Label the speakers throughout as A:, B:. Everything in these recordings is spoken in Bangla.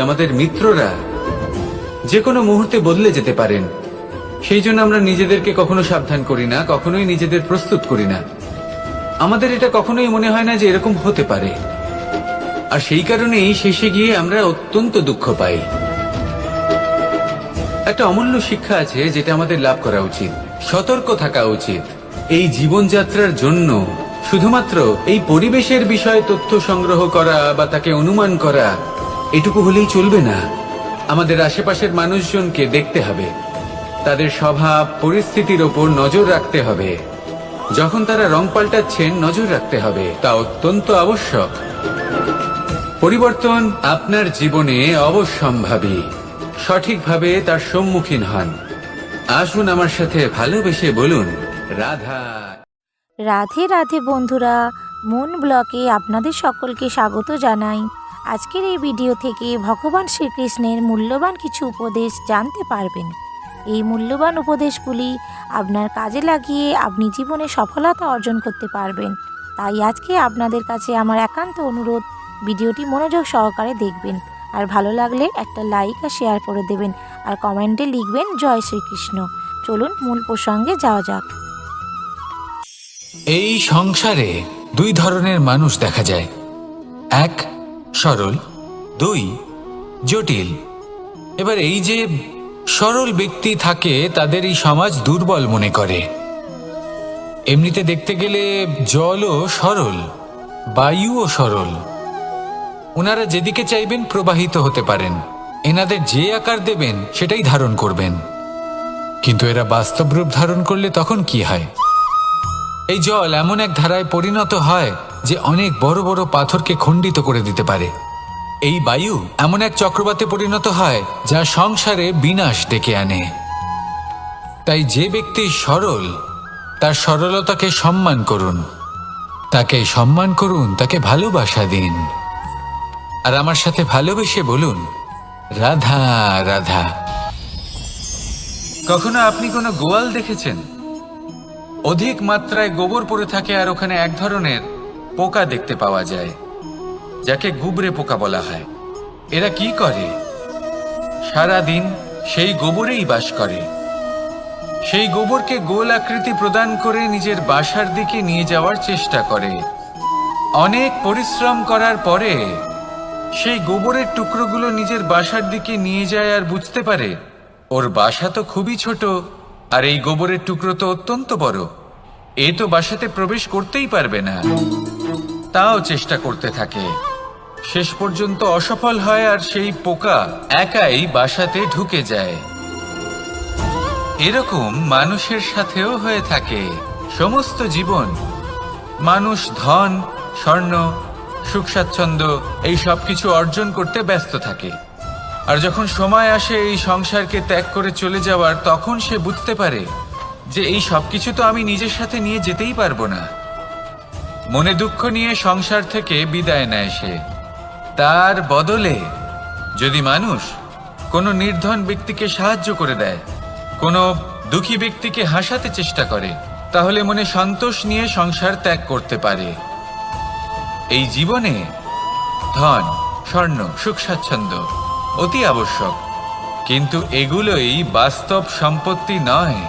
A: আমাদের মিত্ররা যে কোনো মুহূর্তে বদলে যেতে পারেন। সেই জন্য আমরা নিজেদেরকে কখনো সাবধান করি না, কখনোই নিজেদের প্রস্তুত করি না। আমাদের এটা কখনোই মনে হয় না যে এরকম হতে পারে, আর সেই কারণেই শেষে গিয়ে আমরা অত্যন্ত দুঃখ পাই। একটা অমূল্য শিক্ষা আছে যেটা আমাদের লাভ করা উচিত, সতর্ক থাকা উচিত। এই জীবনযাত্রার জন্য শুধুমাত্র এই পরিবেশের বিষয়ে তথ্য সংগ্রহ করা বা তাকে অনুমান করা এটুকু হলেই চলবে না। আমাদের আশেপাশের মানুষজনকে দেখতে হবে, তাদের স্বভাব পরিস্থিতির ওপর নজর রাখতে হবে। যখন তারা রং পাল্টাচ্ছেন নজর রাখতে হবে, তা অত্যন্ত আবশ্যক। পরিবর্তন আপনার জীবনে অবশ্যম্ভাবী, সঠিকভাবে তার সম্মুখীন হন। আসুন আমার সাথে ভালোবেসে বলুন রাধা।
B: রাধে রাধে বন্ধুরা, মুন ব্লকে আপনাদের সকলকে স্বাগত জানাই। আজকের এই ভিডিও থেকে ভগবান শ্রীকৃষ্ণের মূল্যবান কিছু উপদেশ জানতে পারবেন। এই মূল্যবান উপদেশগুলি আপনার কাজে লাগিয়ে আপনি জীবনে সফলতা অর্জন করতে পারবেন। তাই আজকে আপনাদের কাছে আমার একান্ত অনুরোধ, ভিডিওটি মনোযোগ সহকারে দেখবেন, আর ভালো লাগলে একটা লাইক আর শেয়ার করে দেবেন, আর কমেন্টে লিখবেন জয় শ্রীকৃষ্ণ। চলুন মূল প্রসঙ্গে যাওয়া যাক।
A: এই সংসারে দুই ধরনের মানুষ দেখা যায়, এক সরল, দুই জটিল। এবার এই যে সরল ব্যক্তি থাকে তাদের এই সমাজ দুর্বল মনে করে। এমনিতে দেখতে গেলে জলও সরল, বায়ুও সরল। ওনারা যেদিকে চাইবেন প্রবাহিত হতে পারেন, এনাদের যে আকার দেবেন সেটাই ধারণ করবেন। কিন্তু এরা বাস্তব রূপ ধারণ করলে তখন কি হয়? এই জল এমন এক ধারায় পরিণত হয় যে অনেক বড় বড় পাথরকে খণ্ডিত করে দিতে পারে। এই বায়ু এমন এক চক্রবাতে পরিণত হয় যা সংসারে বিনাশ ডেকে আনে। তাই যে ব্যক্তি সরল, তার সরলতাকে সম্মান করুন, তাকে সম্মান করুন, তাকে ভালোবাসা দিন। আর আমার সাথে ভালোবেসে বলুন রাধা রাধা। কখনো আপনি কোনো গোয়াল দেখেছেন? অধিক মাত্রায় গোবর পড়ে থাকে, আর ওখানে এক ধরনের পোকা দেখতে পাওয়া যায় যাকে গুবরে পোকা বলা হয়। এরা কি করে? সারাদিন সেই গোবরেই বাস করে। সেই গোবরকে গোল আকৃতি প্রদান করে নিজের বাসার দিকে নিয়ে যাওয়ার চেষ্টা করে। অনেক পরিশ্রম করার পরে সেই গোবরের টুকরোগুলো নিজের বাসার দিকে নিয়ে যায়, আর বুঝতে পারে ওর বাসা তো খুবই ছোট, আর এই গোবরের টুকরো তো অত্যন্ত বড়। এ তো বাসাতে প্রবেশ করতেই পারবে না। তাও চেষ্টা করতে থাকে, শেষ পর্যন্ত অসফল হয়, আর সেই পোকা একাই বাসাতে ঢুকে যায়। এরকম মানুষের সাথেও হয়ে থাকে। সমস্ত জীবন মানুষ ধন, স্বর্ণ, সুখ স্বাচ্ছন্দ্য এই সব কিছু অর্জন করতে ব্যস্ত থাকে। আর যখন সময় আসে এই সংসারকে ত্যাগ করে চলে যাওয়ার, তখন সে বুঝতে পারে যে এই সবকিছু তো আমি নিজের সাথে নিয়ে যেতেই পারবো না। মনে দুঃখ নিয়ে সংসার থেকে বিদায় নেয় সে। তার বদলে যদি মানুষ কোনো নির্ধন ব্যক্তিকে সাহায্য করে দেয়, কোনো দুঃখী ব্যক্তিকে হাসাতে চেষ্টা করে, তাহলে মনে সন্তোষ নিয়ে সংসার ত্যাগ করতে পারে। এই জীবনে ধন, স্বর্ণ, সুখ স্বাচ্ছন্দ্য অতি আবশ্যক, কিন্তু এগুলোই বাস্তব সম্পত্তি নয়।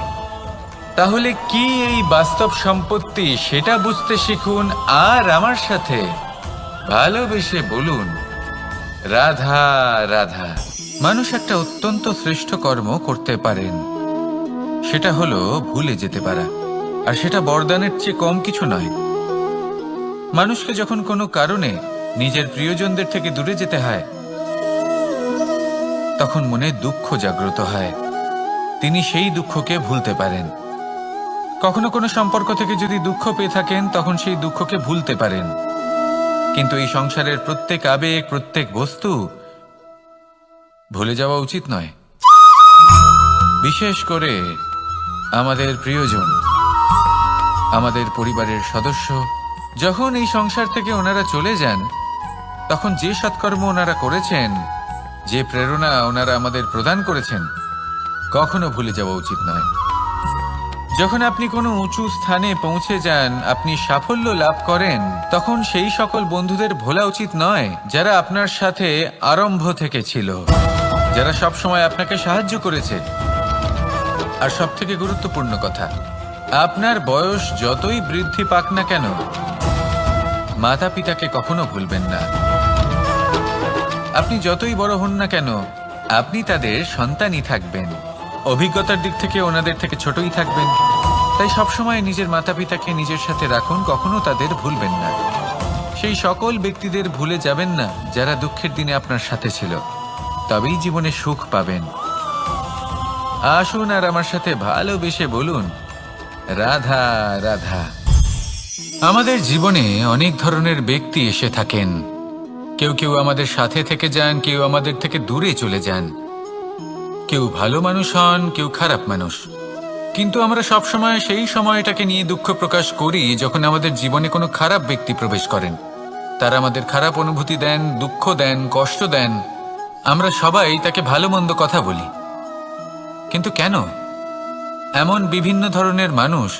A: তাহলে কি এই বাস্তব সম্পত্তি, সেটা বুঝতে শিখুন, আর আমার সাথে ভালোবেসে বলুন রাধা রাধা। মানুষ একটা অত্যন্ত শ্রেষ্ঠ কর্ম করতে পারেন, সেটা হলো ভুলে যেতে পারা। আর সেটা বরদানের চেয়ে কম কিছু নয়। মানুষকে যখন কোনো কারণে নিজের প্রিয়জনদের থেকে দূরে যেতে হয়, তখন মনে দুঃখ জাগ্রত হয়। তিনি সেই দুঃখকে ভুলতে পারেন। কখনো কোনো সম্পর্ক থেকে যদি দুঃখ পেয়ে থাকেন, তখন সেই দুঃখকে ভুলতে পারেন। কিন্তু এই সংসারের প্রত্যেক আবেগ, প্রত্যেক বস্তু ভুলে যাওয়া উচিত নয়। বিশেষ করে আমাদের প্রিয়জন, আমাদের পরিবারের সদস্য। যখন এই সংসার থেকে ওনারা চলে যান, তখন যে সৎকর্ম ওনারা করেছেন, যে প্রেরণা ওনারা আমাদের প্রদান করেছেন, কখনো ভুলে যাওয়া উচিত নয়। যখন আপনি কোনো উঁচু স্থানে পৌঁছে যান, আপনি সাফল্য লাভ করেন, তখন সেই সকল বন্ধুদের ভোলা উচিত নয় যারা আপনার সাথে আরম্ভ থেকে ছিল, যারা সব সময় আপনাকে সাহায্য করেছে। আর সব থেকে গুরুত্বপূর্ণ কথা, আপনার বয়স যতই বৃদ্ধি পাক না কেন, মাতা পিতাকে কখনো ভুলবেন না। আপনি যতই বড় হন না কেন, আপনি তাদের সন্তানই থাকবেন। অভিজ্ঞতার দিক থেকে ওনাদের থেকে ছোটই থাকবেন। তাই সবসময় নিজের মাতা পিতাকে নিজের সাথে রাখুন, কখনো তাদের ভুলবেন না। সেই সকল ব্যক্তিদের ভুলে যাবেন না যারা দুঃখের দিনে আপনার সাথে ছিল, তবেই জীবনে সুখ পাবেন। আসুন আর আমার সাথে ভালোবেসে বলুন, রাধা রাধা। আমাদের জীবনে অনেক ধরনের ব্যক্তি এসে থাকেন। কেউ কেউ আমাদের সাথে থেকে যান, কেউ আমাদের থেকে দূরে চলে যান। কেউ ভালো মানুষ হন, কেউ খারাপ মানুষ। কিন্তু আমরা সবসময় সেই সময়টাকে নিয়ে দুঃখ প্রকাশ করি যখন আমাদের জীবনে কোনো খারাপ ব্যক্তি প্রবেশ করেন। তারা আমাদের খারাপ অনুভূতি দেন, দুঃখ দেন, কষ্ট দেন। আমরা সবাই তাকে ভালো মন্দ কথা বলি। কিন্তু কেন? এমন বিভিন্ন ধরনের মানুষ,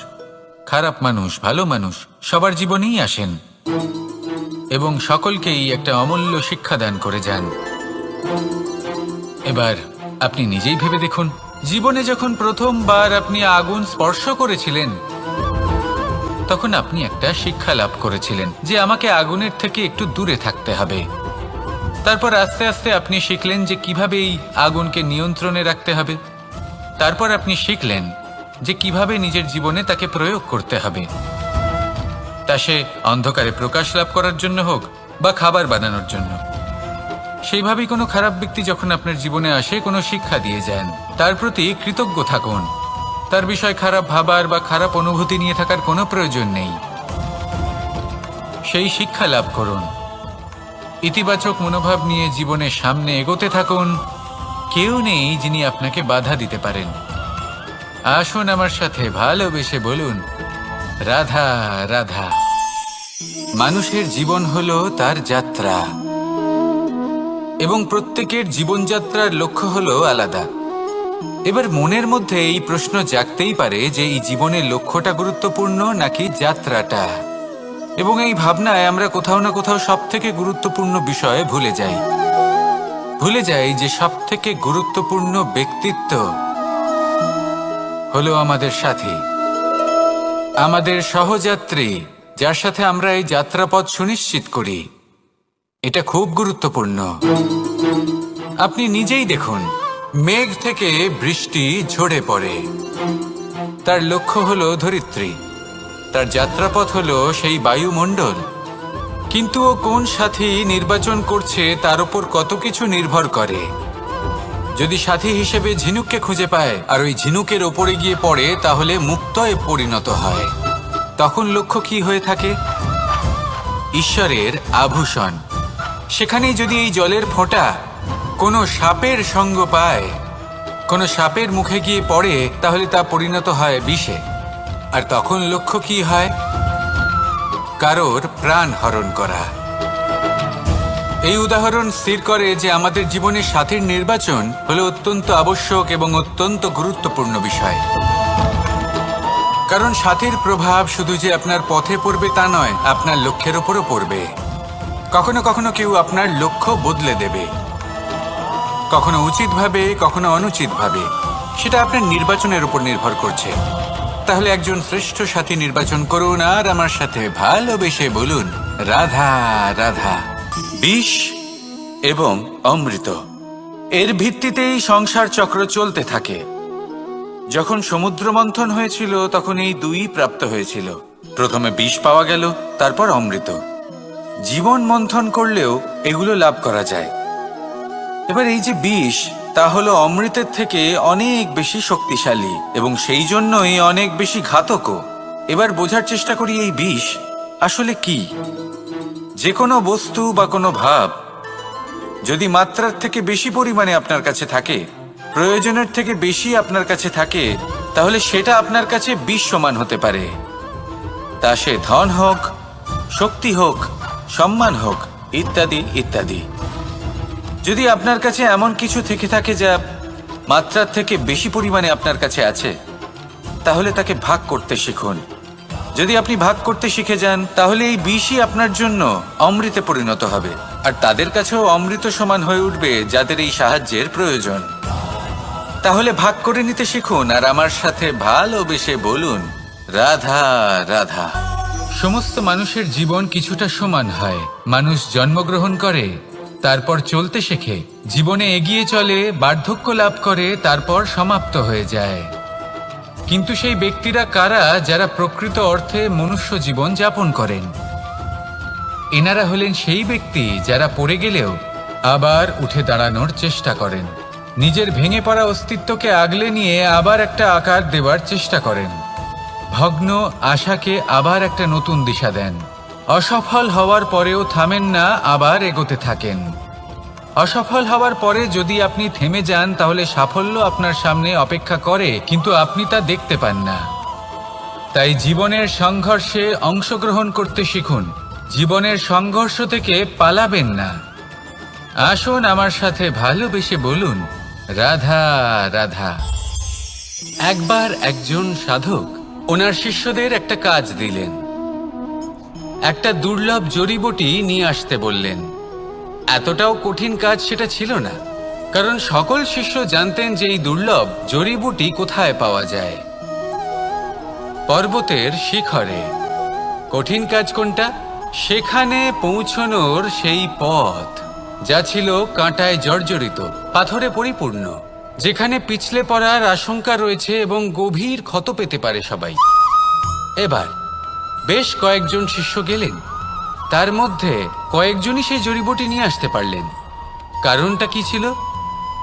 A: খারাপ মানুষ, ভালো মানুষ, সবার জীবনেই আসেন এবং সকলকেই একটা অমূল্য শিক্ষা দান করে যান। এবার আপনি নিজেই ভেবে দেখুন, জীবনে যখন প্রথমবার আপনি আগুন স্পর্শ করেছিলেন, তখন আপনি একটা শিক্ষা লাভ করেছিলেন যে আমাকে আগুনের থেকে একটু দূরে থাকতে হবে। তারপর আস্তে আস্তে আপনি শিখলেন যে কিভাবে এই আগুনকে নিয়ন্ত্রণে রাখতে হবে। তারপর আপনি শিখলেন যে কিভাবে নিজের জীবনে তাকে প্রয়োগ করতে হবে, তা সে অন্ধকারে প্রকাশ লাভ করার জন্য হোক বা খাবার বানানোর জন্য। সেইভাবেই কোনো খারাপ ব্যক্তি যখন আপনার জীবনে আসে, কোনো শিক্ষা দিয়ে যান, তার প্রতি কৃতজ্ঞ থাকুন। তার বিষয় খারাপ ভাবার বা খারাপ অনুভূতি নিয়ে থাকার কোনো প্রয়োজন নেই। সেই শিক্ষা লাভ করুন, ইতিবাচক মনোভাব নিয়ে জীবনের সামনে এগোতে থাকুন। কেউ নেই যিনি আপনাকে বাধা দিতে পারেন। আসুন আমার সাথে ভালোবেসে বলুন, রাধা রাধা। মানুষের জীবন হলো তার যাত্রা এবং প্রত্যেকের জীবনযাত্রার লক্ষ্য হলো আলাদা। এবার মনের মধ্যে এই প্রশ্ন জাগতেই পারে যে এই জীবনের লক্ষ্যটা গুরুত্বপূর্ণ নাকি যাত্রাটা। এবং এই ভাবনায় আমরা কোথাও না কোথাও সব থেকে গুরুত্বপূর্ণ বিষয়ে ভুলে যাই যে সব থেকে গুরুত্বপূর্ণ ব্যক্তিত্ব হলো আমাদের সাথী, আমাদের সহযাত্রী, যার সাথে আমরা এই যাত্রাপথ সুনিশ্চিত করি। এটা খুব গুরুত্বপূর্ণ। আপনি নিজেই দেখুন, মেঘ থেকে বৃষ্টি ঝরে পড়ে। তার লক্ষ্য হলো ধরিত্রী, তার যাত্রাপথ হলো সেই বায়ুমণ্ডল। কিন্তু ও কোন সাথী নির্বাচন করছে তার উপর কত কিছু নির্ভর করে। যদি সাথী হিসেবে ঝিনুককে খুঁজে পায় আর ওই ঝিনুকের ওপরে গিয়ে পড়ে, তাহলে মুক্তয়ে পরিণত হয়। তখন লক্ষ্য কি হয়ে থাকে? ঈশ্বরের আভূষণ। সেখানেই যদি এই জলের ফোঁটা কোনো সাপের সঙ্গ পায়, কোনো সাপের মুখে গিয়ে পড়ে, তাহলে তা পরিণত হয় বিষে। আর তখন লক্ষ্য কি হয়? কারোর প্রাণ হরণ করা। এই উদাহরণ স্থির করে যে আমাদের জীবনে সাথীর নির্বাচন হলো অত্যন্ত আবশ্যক এবং অত্যন্ত গুরুত্বপূর্ণ বিষয়। কারণ সাথীর প্রভাব শুধু যে আপনার পথে পড়বে তা নয়, আপনার লক্ষ্যের ওপরও পড়বে। কখনো কখনো কেউ আপনার লক্ষ্য বদলে দেবে, কখনো উচিতভাবে, কখনো অনুচিতভাবে। সেটা আপনার নির্বাচনের উপর নির্ভর করছে। তাহলে একজন শ্রেষ্ঠ সাথী নির্বাচন করুন আর আমার সাথে ভালোবেসে বলুন, রাধা রাধা। বিষ এবং অমৃত, এর ভিত্তিতেই সংসার চক্র চলতে থাকে। যখন সমুদ্র মন্থন হয়েছিল তখন এই দুই প্রাপ্ত হয়েছিল। প্রথমে বিষ পাওয়া গেল, তারপর অমৃত। জীবন মন্থন করলেও এগুলো লাভ করা যায়। এবার এই যে বিষ, তা হলো অমৃতের থেকে অনেক বেশি শক্তিশালী এবং সেই জন্যই অনেক বেশি ঘাতকও। এবার বোঝার চেষ্টা করি এই বিষ আসলে কি। যে কোনো বস্তু বা কোনো ভাব যদি মাত্রার থেকে বেশি পরিমাণে আপনার কাছে থাকে, প্রয়োজনের থেকে বেশি আপনার কাছে থাকে, তাহলে সেটা আপনার কাছে বিষ সমান হতে পারে। তা সে ধন হোক, শক্তি হোক, সম্মান হোক, ইত্যাদি ইত্যাদি। যদি আপনার কাছে এমন কিছু থেকে থাকে যা মাত্রার থেকে বেশি পরিমাণে আপনার কাছে আছে, তাহলে তাকে ভাগ করতে শিখুন। যদি আপনি ভাগ করতে শিখে যান তাহলে এই বিষই আপনার জন্য অমৃতে পরিণত হবে, আর তাদের কাছেও অমৃত সমান হয়ে উঠবে যাদের এই সাহায্যের প্রয়োজন। তাহলে ভাগ করে নিতে শিখুন আর আমার সাথে ভালোবেসে বলুন, রাধা রাধা। সমস্ত মানুষের জীবন কিছুটা সমান হয়। মানুষ জন্মগ্রহণ করে, তারপর চলতে শেখে, জীবনে এগিয়ে চলে, বার্ধক্য লাভ করে, তারপর সমাপ্ত হয়ে যায়। কিন্তু সেই ব্যক্তিরা কারা যারা প্রকৃত অর্থে মনুষ্য জীবন যাপন করেন? এনারা হলেন সেই ব্যক্তি যারা পড়ে গেলেও আবার উঠে দাঁড়ানোর চেষ্টা করেন, নিজের ভেঙে পড়া অস্তিত্বকে আগলে নিয়ে আবার একটা আকার দেওয়ার চেষ্টা করেন, ভগ্ন আশাকে আবার একটা নতুন দিশা দেন। অসফল হওয়ার পরেও থামেন না, আবার এগোতে থাকেন। অসফল হওয়ার পরে যদি আপনি থেমে যান তাহলে সাফল্য আপনার সামনে অপেক্ষা করে, কিন্তু আপনি তা দেখতে পান না। তাই জীবনের সংঘর্ষে অংশগ্রহণ করতে শিখুন। জীবনের সংঘর্ষ থেকে পালাবেন না। আসুন আমার সাথে ভালোবেসে বলুন, রাধা রাধা। একবার একজন সাধক ওনার শিষ্যদের একটা কাজ দিলেন। একটা দুর্লভ জড়িবুটি নিয়ে আসতে বললেন। এতটাও কঠিন কাজ সেটা ছিল না, কারণ সকল শিষ্য জানতেন যে এই দুর্লভ জড়িবুটি কোথায় পাওয়া যায়। পর্বতের শিখরে। কঠিন কাজ কোনটা? সেখানে পৌঁছনোর সেই পথ, যা ছিল কাঁটায় জর্জরিত, পাথরে পরিপূর্ণ, যেখানে পিছলে পড়ার আশঙ্কা রয়েছে এবং গভীর ক্ষত পেতে পারে সবাই। এবার বেশ কয়েকজন শিষ্য গেলেন, তার মধ্যে কয়েকজনই সেই জড়িবুটি নিয়ে আসতে পারলেন। কারণটা কি ছিল?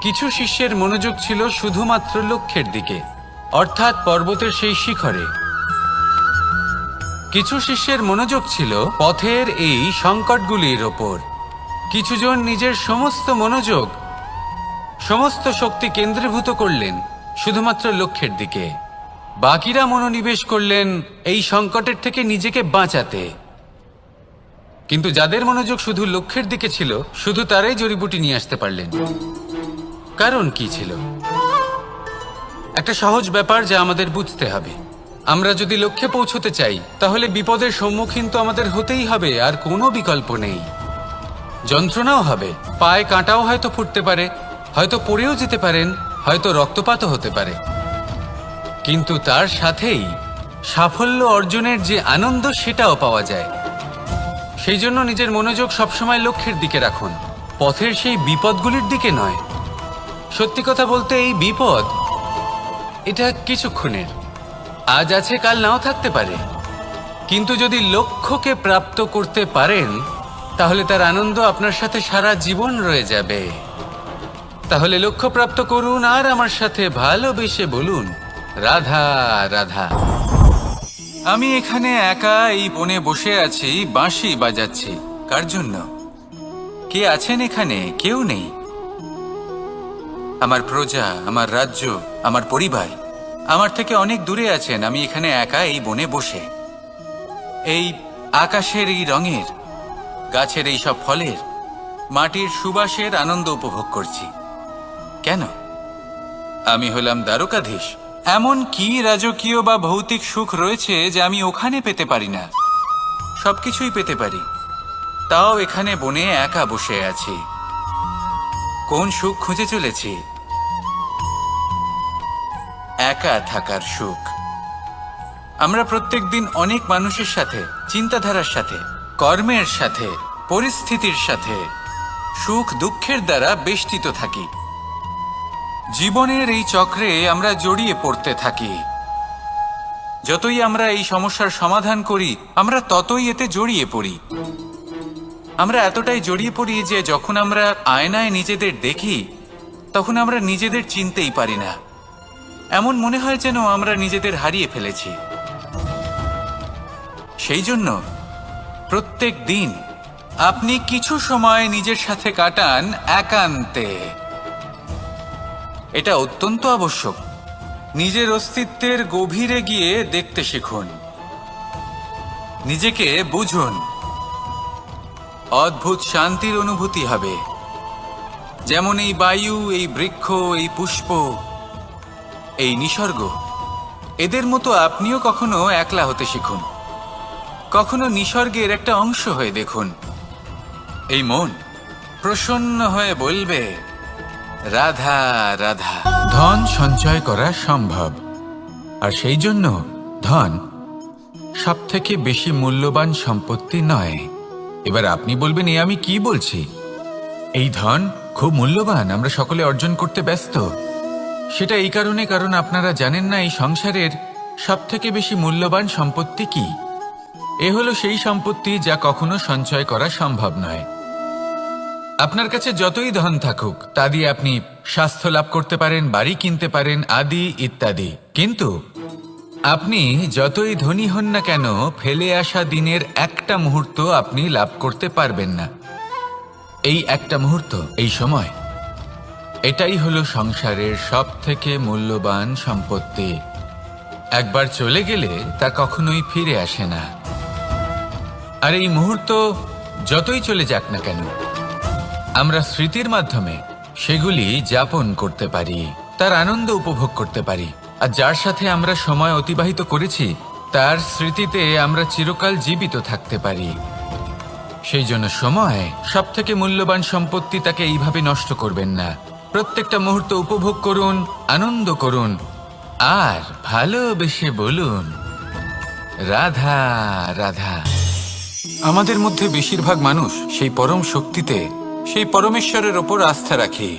A: কিছু শিষ্যের মনোযোগ ছিল শুধুমাত্র লক্ষ্যের দিকে, অর্থাৎ পর্বতের সেই শিখরে। কিছু শিষ্যের মনোযোগ ছিল পথের এই সংকটগুলির ওপর। কিছুজন নিজের সমস্ত মনোযোগ, সমস্ত শক্তি কেন্দ্রীভূত করলেন শুধুমাত্র লক্ষ্যের দিকে। বাকিরা মনোনিবেশ করলেন এই সংকটের থেকে নিজেকে বাঁচাতে। কিন্তু যাদের মনোযোগ শুধু লক্ষ্যের দিকে ছিল, শুধু তারাই জড়িবুটি নিয়ে আসতে পারলেন। কারণ কি ছিল? একটা সহজ ব্যাপার যা আমাদের বুঝতে হবে। আমরা যদি লক্ষ্যে পৌঁছতে চাই তাহলে বিপদের সম্মুখীন তো আমাদের হতেই হবে, আর কোনো বিকল্প নেই। যন্ত্রণাও হবে, পায়ে কাঁটাও হয়তো ফুটতে পারে, হয়তো পড়েও যেতে পারেন, হয়তো রক্তপাতও হতে পারে। কিন্তু তার সাথেই সাফল্য অর্জনের যে আনন্দ সেটাও পাওয়া যায়। সেই জন্য নিজের মনোযোগ সবসময় লক্ষ্যের দিকে রাখুন, পথের সেই বিপদগুলির দিকে নয়। সত্যি কথা বলতে এই বিপদ এটা কিছুক্ষণের, আজ আছে কাল নাও থাকতে পারে। কিন্তু যদি লক্ষ্যকে প্রাপ্ত করতে পারেন তাহলে তার আনন্দ আপনার সাথে সারা জীবন রয়ে যাবে। তাহলে লক্ষ্য প্রাপ্ত করুন আর আমার সাথে ভালোবেসে বলুন, রাধা রাধা। আমি এখানে একা এই বনে বসে আছি, বাঁশি বাজাচ্ছি। কার জন্য? কে আছেন এখানে? কেউ নেই। আমার প্রজা, আমার রাজ্য, আমার পরিবার আমার থেকে অনেক দূরে আছেন। আমি এখানে একা এই বনে বসে এই আকাশের এই রঙের, গাছের এই সব ফলের, মাটির সুবাসের আনন্দ উপভোগ করছি। কেন? আমি হলাম দ্বারকাধীশ। এমন কি রাজকীয় বা ভৌতিক সুখ রয়েছে যে আমি ওখানে পেতে পারি না? সবকিছুই পেতে পারি, তাও এখানে বনে একা বসে আছি। কোন সুখ খুঁজে চলেছি? একা থাকার সুখ। আমরা প্রত্যেকদিন অনেক মানুষের সাথে, চিন্তাধারার সাথে, কর্মের সাথে, পরিস্থিতির সাথে, সুখ দুঃখের দ্বারা বেষ্টিত থাকি। জীবনের এই চক্রে আমরা জড়িয়ে পড়তে থাকি। যতই আমরা এই সমস্যার সমাধান করি আমরা ততই এতে জড়িয়ে পড়ি। আমরা এতটাই জড়িয়ে পড়ি যে যখন আমরা আয়নায় নিজেদের দেখি তখন আমরা নিজেদের চিনতেই পারি না। এমন মনে হয় যেন আমরা নিজেদের হারিয়ে ফেলেছি। সেই জন্য প্রত্যেক দিন আপনি কিছু সময় নিজের সাথে কাটান একান্তে। এটা অত্যন্ত আবশ্যক। নিজের অস্তিত্বের গভীরে গিয়ে দেখতে শিখুন, নিজেকে বুঝুন। অদ্ভুত শান্তির অনুভূতি হবে। যেমন এই বায়ু, এই বৃক্ষ, এই পুষ্প, এই নিসর্গ, এদের মতো আপনিও কখনো একলা হতে শিখুন, কখনো নিসর্গের একটা অংশ হয়ে দেখুন। এই মন প্রসন্ন হয়ে বলবে, রাধা রাধা। ধন সঞ্চয় করা সম্ভব, আর সেই জন্য ধন সব থেকে বেশি মূল্যবান সম্পত্তি নয়। এবার আপনি বলবেন, এ আমি কি বলছি? এই ধন খুব মূল্যবান, আমরা সকলে অর্জন করতে ব্যস্ত। সেটা এই কারণে, কারণ আপনারা জানেন না এই সংসারের সব থেকে বেশি মূল্যবান সম্পত্তি কি। এ হলো সেই সম্পত্তি যা কখনো সঞ্চয় করা সম্ভব নয়। আপনার কাছে যতই ধন থাকুক তা দিয়ে আপনি স্বাস্থ্য লাভ করতে পারেন, বাড়ি কিনতে পারেন, আদি ইত্যাদি, কিন্তু আপনি যতই ধনী হন না কেন, ফেলে আসা দিনের একটা মুহূর্ত আপনি লাভ করতে পারবেন না। এই একটা মুহূর্ত, এই সময়, এটাই হলো সংসারের সব থেকে মূল্যবান সম্পত্তি। একবার চলে গেলে তা কখনোই ফিরে আসে না। আর এই মুহূর্ত যতই চলে যাক না কেন, আমরা স্মৃতির মাধ্যমে সেগুলি যাপন করতে পারি, তার আনন্দ উপভোগ করতে পারি। আর যার সাথে আমরা সময় অতিবাহিত করেছি তার স্মৃতিতে আমরা চিরকাল জীবিত থাকতে পারি। সেই জন্য সময় সব থেকে মূল্যবান সম্পত্তি, তাকে এইভাবে নষ্ট করবেন না। প্রত্যেকটা মুহূর্ত উপভোগ করুন, আনন্দ করুন, আর ভালোবেসে বলুন, রাধা রাধা। আমাদের মধ্যে বেশিরভাগ মানুষ সেই পরম শক্তিতে, সেই পরমেশ্বরের ওপর আস্থা রাখি,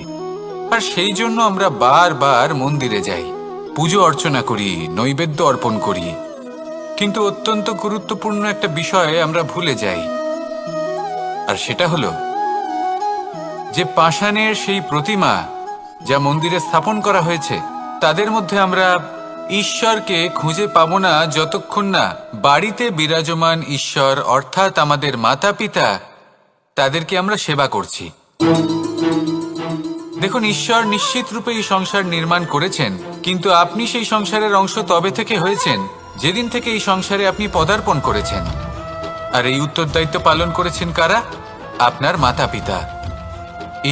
A: আর সেই জন্য আমরা বারবার মন্দিরে যাই, পুজো অর্চনা করি, নৈবেদ্য অর্পণ করি। কিন্তু অত্যন্ত গুরুত্বপূর্ণ একটা বিষয় আমরা ভুলে যাই, আর সেটা হলো যে পাষাণের সেই প্রতিমা যা মন্দিরে স্থাপন করা হয়েছে, তাদের মধ্যে আমরা ঈশ্বরকে খুঁজে পাবো না যতক্ষণ না বাড়িতে বিরাজমান ঈশ্বর অর্থাৎ আমাদের মাতা পিতা, তাদেরকে আমরা সেবা করছি। দেখুন, ঈশ্বর নিশ্চিত রূপে এই সংসার নির্মাণ করেছেন, কিন্তু আপনি সেই সংসারের অংশ তবে থেকে হয়েছেন যেদিন থেকে এই সংসারে আপনি পদার্পণ করেছেন। আর এই উত্তরদায়িত্ব পালন করেছেন কারা? আপনার মাতা পিতা।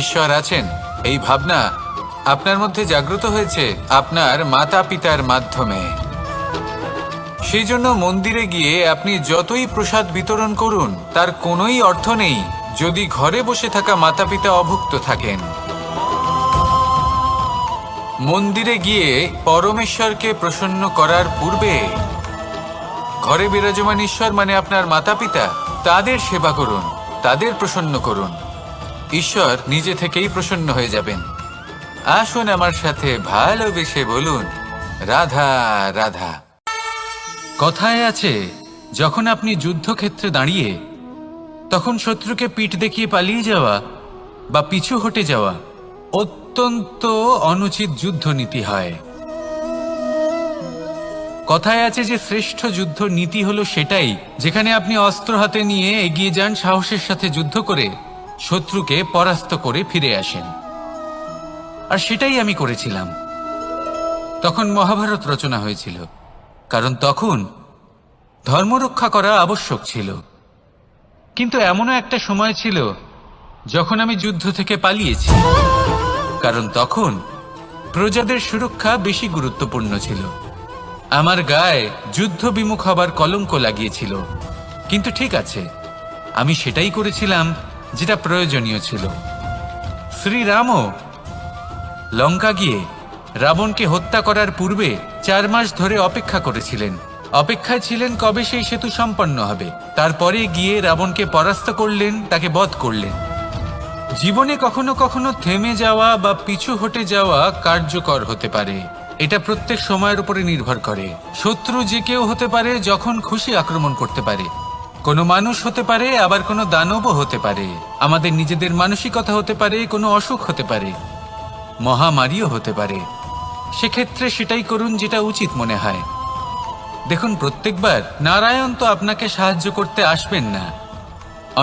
A: ঈশ্বর আছেন এই ভাবনা আপনার মধ্যে জাগ্রত হয়েছে আপনার মাতা পিতার মাধ্যমে। সেই জন্য মন্দিরে গিয়ে আপনি যতই প্রসাদ বিতরণ করুন তার কোনোই অর্থ নেই যদি ঘরে বসে থাকা মাতা পিতা অভুক্ত থাকেন। মন্দিরে গিয়ে পরমেশ্বরকে প্রসন্ন করার পূর্বে ঘরে বিরাজমান ঈশ্বর মানে আপনার মাতা পিতা, তাদের সেবা করুন, তাদের প্রসন্ন করুন। ঈশ্বর নিজে থেকেই প্রসন্ন হয়ে যাবেন। আসুন আমার সাথে ভালোবেসে বলুন, রাধা রাধা। কথায় আছে, যখন আপনি যুদ্ধক্ষেত্রে দাঁড়িয়ে তখন শত্রুকে পিঠ দেখিয়ে পালিয়ে যাওয়া বা পিছু হটে যাওয়া অত্যন্ত অনুচিত যুদ্ধনীতি হয়। কথায় আছে যে শ্রেষ্ঠ যুদ্ধ নীতি হলো সেটাই যেখানে আপনি অস্ত্র হাতে নিয়ে এগিয়ে যান, সাহসের সাথে যুদ্ধ করে শত্রুকে পরাস্ত করে ফিরে আসেন। আর সেটাই আমি করেছিলাম। তখন মহাভারত রচনা হয়েছিল, কারণ তখন ধর্মরক্ষা করা আবশ্যক ছিল। কিন্তু এমনও একটা সময় ছিল যখন আমি যুদ্ধ থেকে পালিয়েছি, কারণ তখন প্রজাদের সুরক্ষা বেশি গুরুত্বপূর্ণ ছিল। আমার গায়ে যুদ্ধ বিমুখ হবার কলঙ্ক লাগিয়েছিল। কিন্তু ঠিক আছে, আমি সেটাই করেছিলাম যেটা প্রয়োজনীয় ছিল। শ্রীরামও লঙ্কা গিয়ে রাবণকে হত্যা করার পূর্বে 4 মাস ধরে অপেক্ষা করেছিলেন। অপেক্ষায় ছিলেন কবে সেই সেতু সম্পন্ন হবে। তারপরে গিয়ে রাবণকে পরাস্ত করলেন, তাকে বধ করলেন। জীবনে কখনো কখনো থেমে যাওয়া বা পিছু হটে যাওয়া কার্যকর হতে পারে। এটা প্রত্যেক সময়ের উপরে নির্ভর করে। শত্রু যে কেউ হতে পারে, যখন খুশি আক্রমণ করতে পারে। কোনো মানুষ হতে পারে, আবার কোনো দানবও হতে পারে। আমাদের নিজেদের মানসিকতা হতে পারে, কোনো অসুখ হতে পারে, মহামারীও হতে পারে। সেক্ষেত্রে সেটাই করুন যেটা উচিত মনে হয়। দেখুন, প্রত্যেকবার নারায়ণ তো আপনাকে সাহায্য করতে আসবেন না।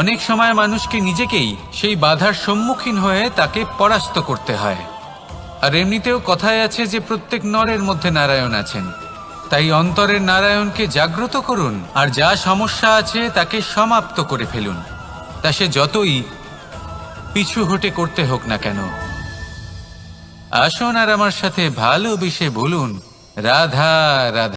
A: অনেক সময় মানুষকে নিজেকেই সেই বাধার সম্মুখীন হয়ে তাকে পরাস্ত করতে হয়। আর এমনিতেও কথায় আছে যে প্রত্যেক নরের মধ্যে নারায়ণ আছেন। তাই অন্তরের নারায়ণকে জাগ্রত করুন, আর যা সমস্যা আছে তাকে সমাপ্ত করে ফেলুন, তা সে যতই পিছু হটে করতে হোক না কেন। আসুন আর আমার সাথে ভালোবেসে বলুন, রাধা রাধা।